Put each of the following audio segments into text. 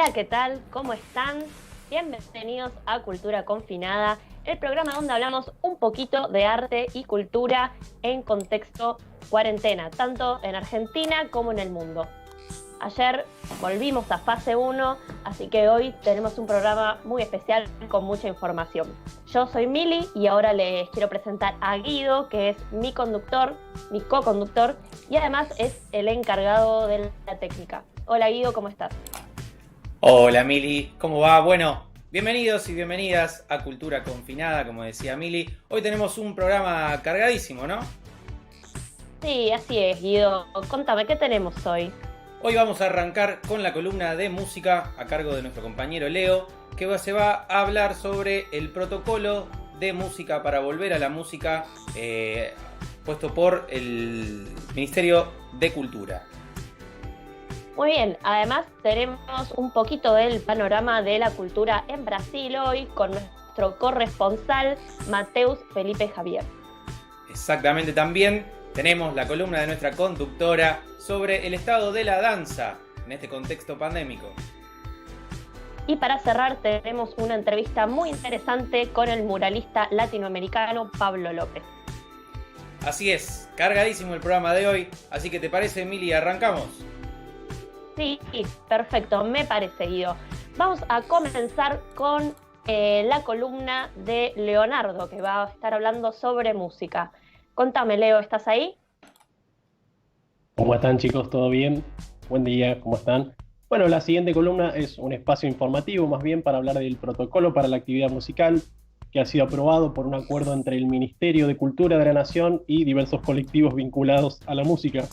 Hola, ¿qué tal? ¿Cómo están? Bienvenidos a Cultura Confinada, el programa donde hablamos un poquito de arte y cultura en contexto cuarentena, tanto en Argentina como en el mundo. Ayer volvimos a fase 1, así que hoy tenemos un programa muy especial con mucha información. Yo soy Mili y ahora les quiero presentar a Guido, que es mi conductor, mi co-conductor, y además es el encargado de la técnica. Hola Guido, ¿cómo estás? Hola Mili, ¿cómo va? Bueno, bienvenidos y bienvenidas a Cultura Confinada, como decía Mili. Hoy tenemos un programa cargadísimo, ¿no? Sí, así es, Guido. Contame, ¿qué tenemos hoy? Hoy vamos a arrancar con la columna de música a cargo de nuestro compañero Leo, que se va a hablar sobre el protocolo de música para volver a la música puesto por el Ministerio de Cultura. Muy bien, además tenemos un poquito del panorama de la cultura en Brasil hoy con nuestro corresponsal Mateus Felipe Javier. Exactamente, también tenemos la columna de nuestra conductora sobre el estado de la danza en este contexto pandémico. Y para cerrar tenemos una entrevista muy interesante con el muralista latinoamericano Pablo López. Así es, cargadísimo el programa de hoy, así que ¿te parece, Mili? ¿Arrancamos? Sí, perfecto, me parece, Guido. Vamos a comenzar con la columna de Leonardo, que va a estar hablando sobre música. Contame, Leo, ¿estás ahí? ¿Cómo están, chicos? ¿Todo bien? Buen día, ¿cómo están? Bueno, la siguiente columna es un espacio informativo, más bien para hablar del protocolo para la actividad musical, que ha sido aprobado por un acuerdo entre el Ministerio de Cultura de la Nación y diversos colectivos vinculados a la música,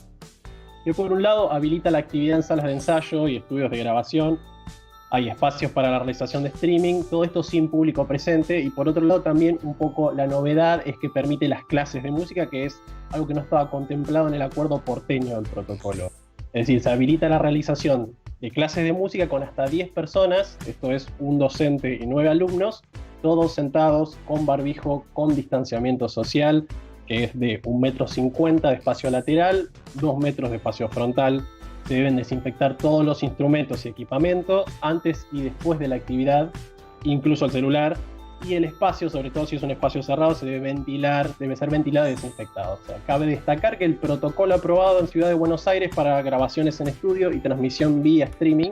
que por un lado habilita la actividad en salas de ensayo y estudios de grabación. Hay espacios para la realización de streaming, todo esto sin público presente, y por otro lado también un poco la novedad es que permite las clases de música, que es algo que no estaba contemplado en el acuerdo porteño del protocolo. Es decir, se habilita la realización de clases de música con hasta 10 personas, esto es un docente y 9 alumnos, todos sentados con barbijo, con distanciamiento social, que es de 1,50 m de espacio lateral, 2 metros de espacio frontal. Se deben desinfectar todos los instrumentos y equipamiento antes y después de la actividad, incluso el celular, y el espacio, sobre todo si es un espacio cerrado, se debe ventilar, debe ser ventilado y desinfectado. O sea, cabe destacar que el protocolo aprobado en Ciudad de Buenos Aires para grabaciones en estudio y transmisión vía streaming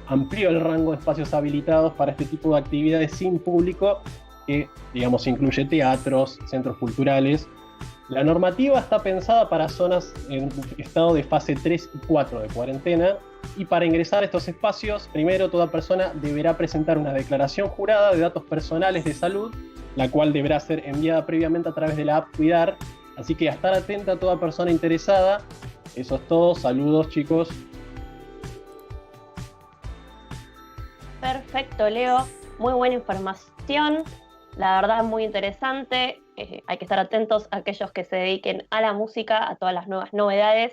amplió el rango de espacios habilitados para este tipo de actividades sin público, que, digamos, incluye teatros, centros culturales. La normativa está pensada para zonas en estado de fase 3 y 4 de cuarentena, y para ingresar a estos espacios, primero toda persona deberá presentar una declaración jurada de datos personales de salud, la cual deberá ser enviada previamente a través de la app Cuidar, así que a estar atenta a toda persona interesada. Eso es todo, saludos, chicos. Perfecto, Leo, muy buena información, la verdad muy interesante. Hay que estar atentos a aquellos que se dediquen a la música, a todas las nuevas novedades.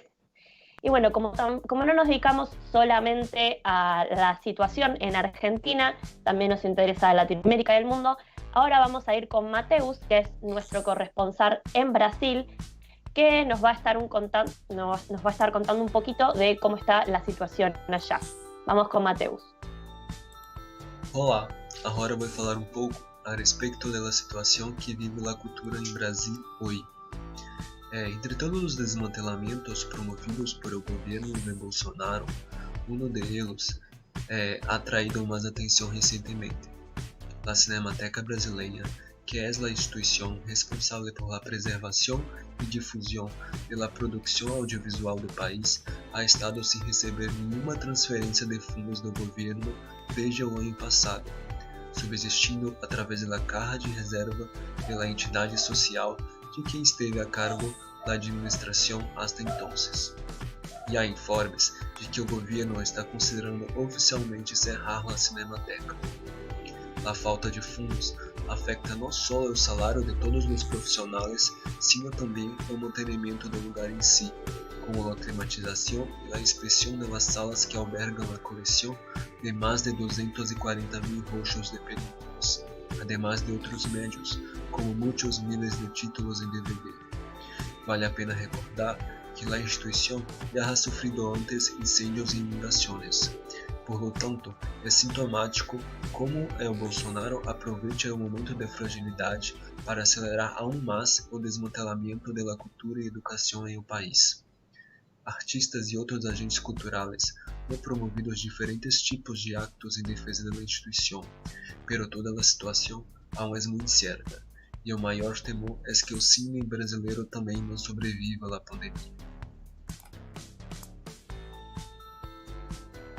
Y bueno, como no nos dedicamos solamente a la situación en Argentina, también nos interesa Latinoamérica y el mundo, ahora vamos a ir con Mateus, que es nuestro corresponsal en Brasil, que nos va a estar contando un poquito de cómo está la situación allá. Vamos con Mateus. Olá, agora eu vou falar pouco a respeito da situação que vive a cultura em Brasil hoje. Entre todos os desmantelamentos promovidos por o governo de Bolsonaro, um deles ha traído mais atenção recentemente. A Cinemateca Brasileira, que é a instituição responsável por la preservação e difusão da produção audiovisual do país, ha estado sem receber nenhuma transferência de fundos do governo desde o ano passado, subsistindo através da caja de reserva pela entidade social de quem esteve a cargo da administração hasta entonces. E há informes de que o governo está considerando oficialmente cerrar a Cinemateca. A falta de fundos afeta não só o salário de todos os profissionais, sino também o mantenimento do lugar em si, como a climatização e a inspeção das salas que albergam a coleção de mais de 240.000 rollos de películas, además de outros médios, como muitos miles de títulos em DVD. Vale a pena recordar que a instituição já ha sofrido antes incêndios e inundações, Por lo tanto, é sintomático como o Bolsonaro aproveita o momento de fragilidade para acelerar aún mais o desmantelamento da cultura e educação em o país. Artistas e outros agentes culturais han promovido diferentes tipos de actos em defesa da instituição, pero toda a situação aún é muito incierta, e o maior temor é que o cine brasileiro também não sobreviva à pandemia.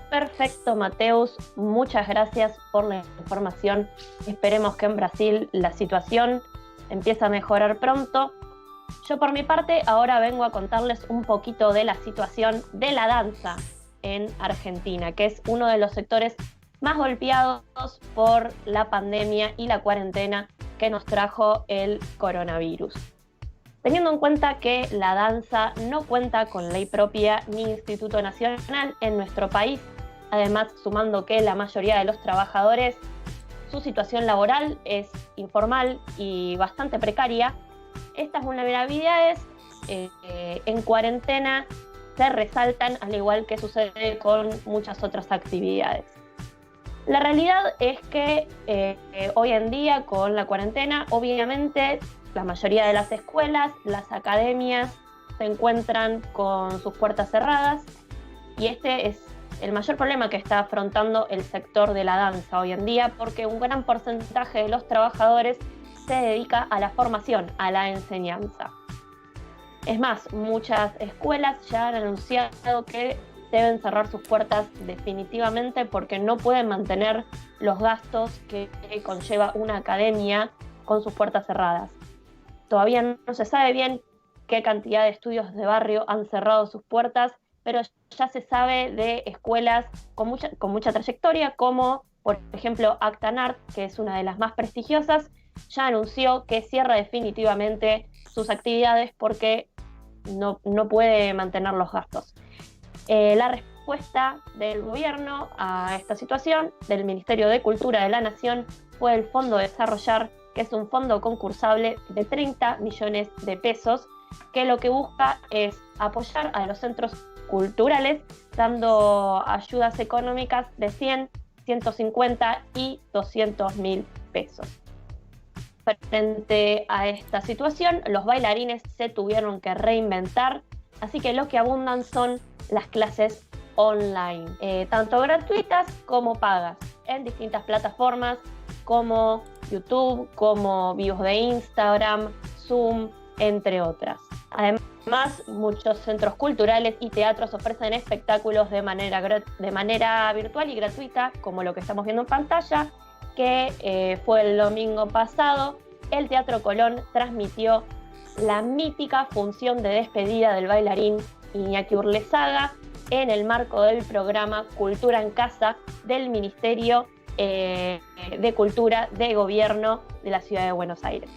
Perfecto, Mateus. Muchas gracias por la información. Esperemos que en Brasil la situación empiece a mejorar pronto. Yo por mi parte ahora vengo a contarles un poquito de la situación de la danza en Argentina, que es uno de los sectores más golpeados por la pandemia y la cuarentena que nos trajo el coronavirus. Teniendo en cuenta que la danza no cuenta con ley propia ni instituto nacional en nuestro país, además sumando que la mayoría de los trabajadores, su situación laboral es informal y bastante precaria, estas vulnerabilidades en cuarentena se resaltan, al igual que sucede con muchas otras actividades. La realidad es que hoy en día, con la cuarentena, obviamente la mayoría de las escuelas, las academias se encuentran con sus puertas cerradas, y este es el mayor problema que está afrontando el sector de la danza hoy en día, porque un gran porcentaje de los trabajadores se dedica a la formación, a la enseñanza. Es más, muchas escuelas ya han anunciado que deben cerrar sus puertas definitivamente porque no pueden mantener los gastos que conlleva una academia con sus puertas cerradas. Todavía no se sabe bien qué cantidad de estudios de barrio han cerrado sus puertas, pero ya se sabe de escuelas con mucha trayectoria, como por ejemplo Actanart, que es una de las más prestigiosas, ya anunció que cierra definitivamente sus actividades porque no puede mantener los gastos. La respuesta del gobierno a esta situación, del Ministerio de Cultura de la Nación, fue el Fondo Desarrollar, que es un fondo concursable de 30 millones de pesos, que lo que busca es apoyar a los centros culturales, dando ayudas económicas de 100, 150 y 200.000 pesos. Frente a esta situación, los bailarines se tuvieron que reinventar, así que lo que abundan son las clases online, tanto gratuitas como pagas, en distintas plataformas como YouTube, como vivos de Instagram, Zoom, entre otras. Además, muchos centros culturales y teatros ofrecen espectáculos de manera virtual y gratuita, como lo que estamos viendo en pantalla, que fue el domingo pasado. El Teatro Colón transmitió la mítica función de despedida del bailarín Iñaki Urlesaga en el marco del programa Cultura en Casa del Ministerio de Cultura de Gobierno de la Ciudad de Buenos Aires.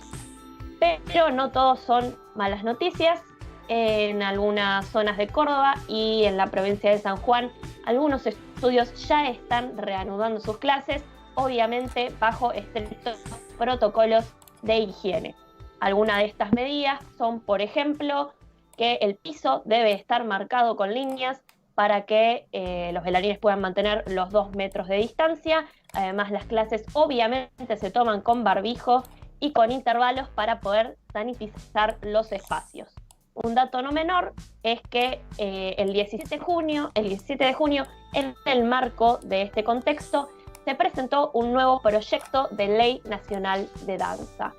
Pero no todos son malas noticias. En algunas zonas de Córdoba y en la provincia de San Juan, algunos estudios ya están reanudando sus clases, obviamente bajo estrictos protocolos de higiene. Algunas de estas medidas son, por ejemplo, que el piso debe estar marcado con líneas para que los bailarines puedan mantener los 2 metros de distancia. Además, las clases obviamente se toman con barbijo y con intervalos para poder sanitizar los espacios. Un dato no menor es que el 17 de junio, en el marco de este contexto, se presentó un nuevo proyecto de Ley Nacional de Danza.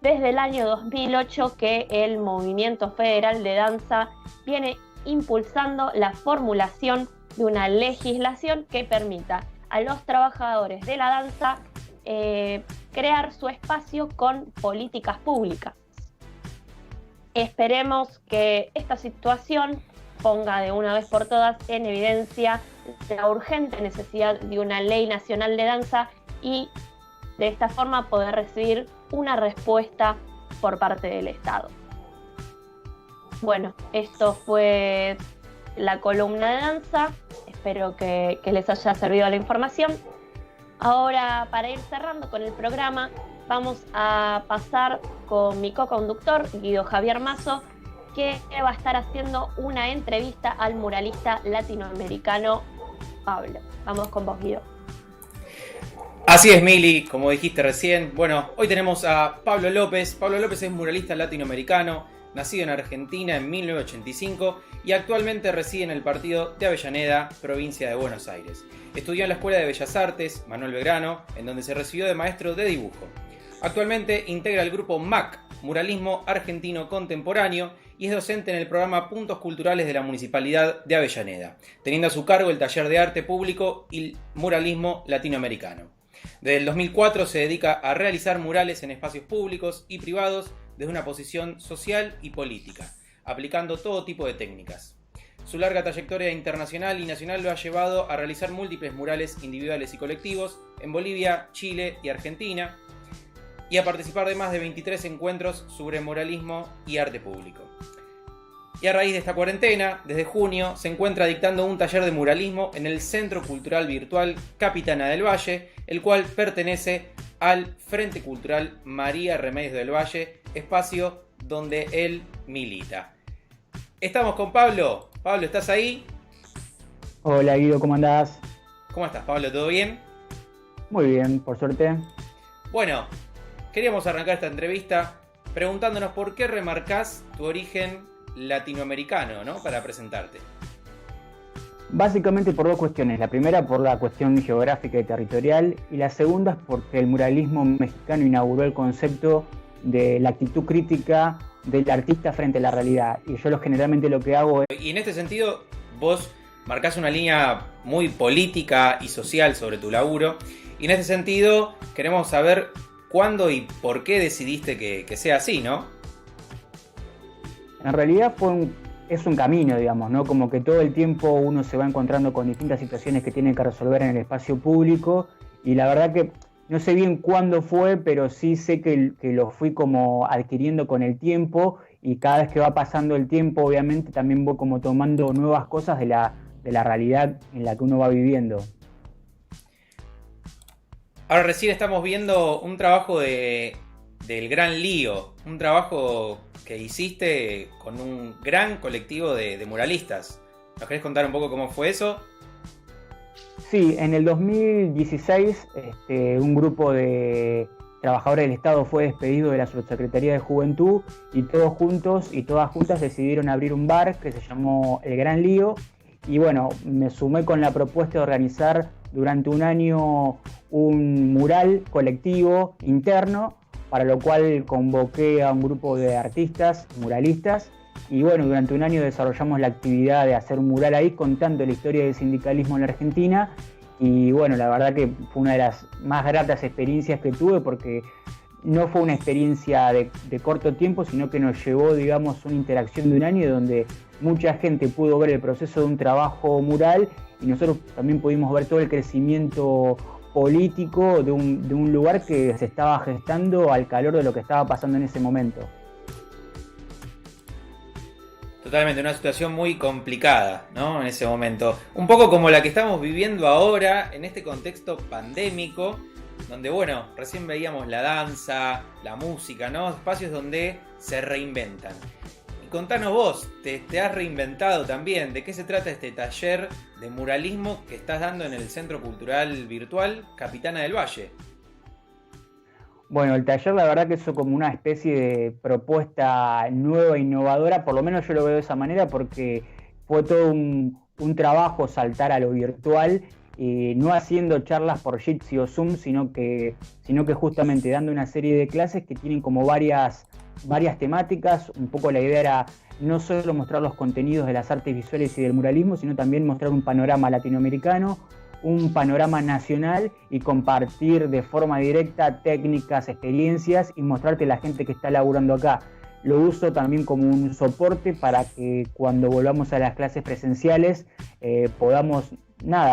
Desde el año 2008 que el Movimiento Federal de Danza viene impulsando la formulación de una legislación que permita a los trabajadores de la danza crear su espacio con políticas públicas. Esperemos que esta situación ponga de una vez por todas en evidencia la urgente necesidad de una ley nacional de danza y de esta forma poder recibir una respuesta por parte del Estado. Bueno, esto fue la columna de danza. Espero que les haya servido la información. Ahora, para ir cerrando con el programa, vamos a pasar con mi co-conductor, Guido Javier Mazo, que va a estar haciendo una entrevista al muralista latinoamericano Pablo. Vamos con vos, Guido. Así es, Mili, como dijiste recién. Bueno, hoy tenemos a Pablo López. Pablo López es muralista latinoamericano, nacido en Argentina en 1985 y actualmente reside en el partido de Avellaneda, provincia de Buenos Aires. Estudió en la Escuela de Bellas Artes, Manuel Belgrano, en donde se recibió de maestro de dibujo. Actualmente integra el grupo MAC, Muralismo Argentino Contemporáneo, y es docente en el programa Puntos Culturales de la Municipalidad de Avellaneda, teniendo a su cargo el taller de arte público y muralismo latinoamericano. Desde el 2004 se dedica a realizar murales en espacios públicos y privados desde una posición social y política, aplicando todo tipo de técnicas. Su larga trayectoria internacional y nacional lo ha llevado a realizar múltiples murales individuales y colectivos en Bolivia, Chile y Argentina, y a participar de más de 23 encuentros sobre muralismo y arte público. Y a raíz de esta cuarentena, desde junio, se encuentra dictando un taller de muralismo en el Centro Cultural Virtual Capitana del Valle, el cual pertenece al Frente Cultural María Remedios del Valle, espacio donde él milita. Estamos con Pablo. Pablo, ¿estás ahí? Hola Guido, ¿cómo andás? ¿Cómo estás, Pablo? ¿Todo bien? Muy bien, por suerte. Bueno, queríamos arrancar esta entrevista preguntándonos por qué remarcás tu origen latinoamericano, ¿no? Para presentarte. Básicamente por dos cuestiones. La primera por la cuestión geográfica y territorial, y la segunda es porque el muralismo mexicano inauguró el concepto de la actitud crítica del artista frente a la realidad. Y yo generalmente lo que hago es... Y en este sentido, vos marcás una línea muy política y social sobre tu laburo. Y en este sentido, queremos saber cuándo y por qué decidiste que sea así, ¿no? En realidad es un camino, digamos, ¿no? Como que todo el tiempo uno se va encontrando con distintas situaciones que tiene que resolver en el espacio público, y la verdad que no sé bien cuándo fue, pero sí sé que lo fui como adquiriendo con el tiempo, y cada vez que va pasando el tiempo, obviamente también voy como tomando nuevas cosas de la realidad en la que uno va viviendo. Ahora recién estamos viendo un trabajo del Gran Lío, un trabajo que hiciste con un gran colectivo de muralistas. ¿Nos querés contar un poco cómo fue eso? Sí, en el 2016 un grupo de trabajadores del Estado fue despedido de la Subsecretaría de Juventud, y todos juntos y todas juntas decidieron abrir un bar que se llamó El Gran Lío, y bueno, me sumé con la propuesta de organizar durante un año un mural colectivo interno, para lo cual convoqué a un grupo de artistas, muralistas, y bueno, durante un año desarrollamos la actividad de hacer un mural ahí contando la historia del sindicalismo en la Argentina, y bueno, la verdad que fue una de las más gratas experiencias que tuve, porque no fue una experiencia de corto tiempo, sino que nos llevó, digamos, una interacción de un año donde mucha gente pudo ver el proceso de un trabajo mural, y nosotros también pudimos ver todo el crecimiento político de un lugar que se estaba gestando al calor de lo que estaba pasando en ese momento. Totalmente, una situación muy complicada, ¿no? En ese momento. Un poco como la que estamos viviendo ahora en este contexto pandémico, donde, bueno, recién veíamos la danza, la música, ¿no? Espacios donde se reinventan. Y contanos vos, te has reinventado también. ¿De qué se trata este taller de muralismo que estás dando en el Centro Cultural Virtual Capitana del Valle? Bueno, el taller la verdad que es como una especie de propuesta nueva e innovadora, por lo menos yo lo veo de esa manera, porque fue todo un trabajo saltar a lo virtual, no haciendo charlas por Jitsi o Zoom, sino que justamente dando una serie de clases que tienen como varias temáticas. Un poco la idea era no solo mostrar los contenidos de las artes visuales y del muralismo, sino también mostrar un panorama latinoamericano, un panorama nacional, y compartir de forma directa técnicas, experiencias, y mostrarte a la gente que está laburando acá. Lo uso también como un soporte para que cuando volvamos a las clases presenciales podamos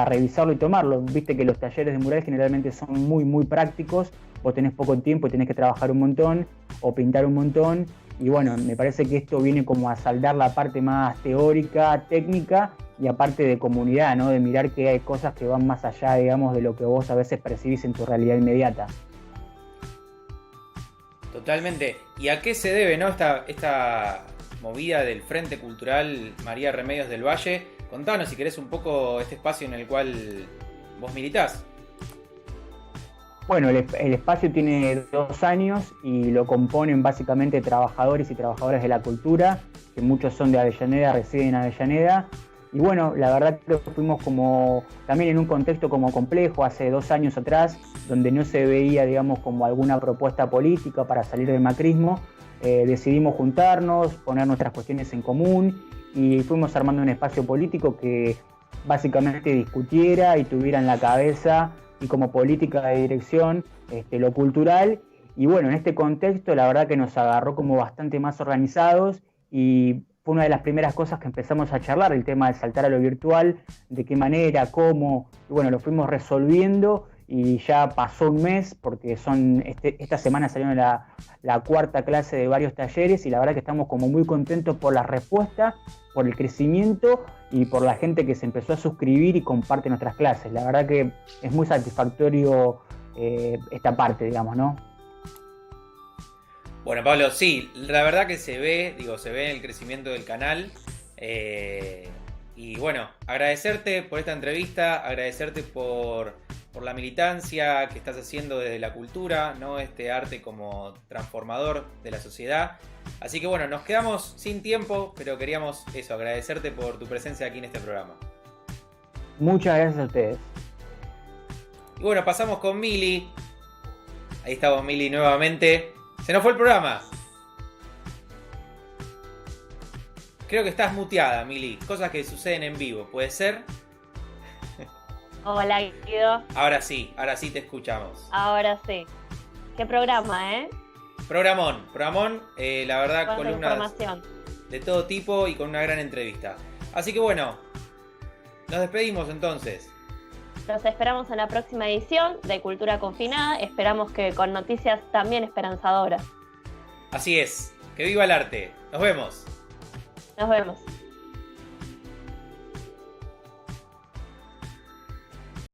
revisarlo y tomarlo. Viste que los talleres de mural generalmente son muy muy prácticos, vos tenés poco tiempo y tenés que trabajar un montón o pintar un montón, y bueno, me parece que esto viene como a saldar la parte más teórica, técnica, y aparte de comunidad, ¿no? De mirar que hay cosas que van más allá, digamos, de lo que vos a veces percibís en tu realidad inmediata. Totalmente. ¿Y a qué se debe, no, esta movida del Frente Cultural María Remedios del Valle? contanos si querés un poco este espacio en el cual vos militás. Bueno, el espacio tiene 2 años y lo componen básicamente trabajadores y trabajadoras de la cultura, que muchos son de Avellaneda, residen en Avellaneda. Y bueno, la verdad que fuimos como también en un contexto como complejo hace 2 años atrás, donde no se veía, digamos, como alguna propuesta política para salir del macrismo. Decidimos juntarnos, poner nuestras cuestiones en común y fuimos armando un espacio político que básicamente discutiera y tuviera en la cabeza y como política de dirección lo cultural. Y bueno, en este contexto la verdad que nos agarró como bastante más organizados y fue una de las primeras cosas que empezamos a charlar, el tema de saltar a lo virtual, de qué manera, cómo, y bueno, lo fuimos resolviendo y ya pasó un mes porque esta semana salieron la 4ª clase de varios talleres y la verdad que estamos como muy contentos por la respuesta, por el crecimiento y por la gente que se empezó a suscribir y comparte nuestras clases. La verdad que es muy satisfactorio esta parte, digamos, ¿no? Bueno, Pablo, sí, la verdad que se ve el crecimiento del canal. Y bueno, agradecerte por esta entrevista, agradecerte por la militancia que estás haciendo desde la cultura, ¿no? Este arte como transformador de la sociedad. Así que bueno, nos quedamos sin tiempo, pero queríamos agradecerte por tu presencia aquí en este programa. Muchas gracias a ustedes. Y bueno, pasamos con Mili. Ahí estamos, Mili, nuevamente. Se nos fue el programa. Creo que estás muteada, Mili. Cosas que suceden en vivo, ¿puede ser? Hola, Guido. Ahora sí te escuchamos. Ahora sí. Qué programa, ¿eh? Programón, la verdad, Cuánta columnas información. de todo tipo y con una gran entrevista. Así que bueno, nos despedimos entonces. Los esperamos en la próxima edición de Cultura Confinada. Esperamos que con noticias también esperanzadoras. Así es, que viva el arte. Nos vemos. Nos vemos.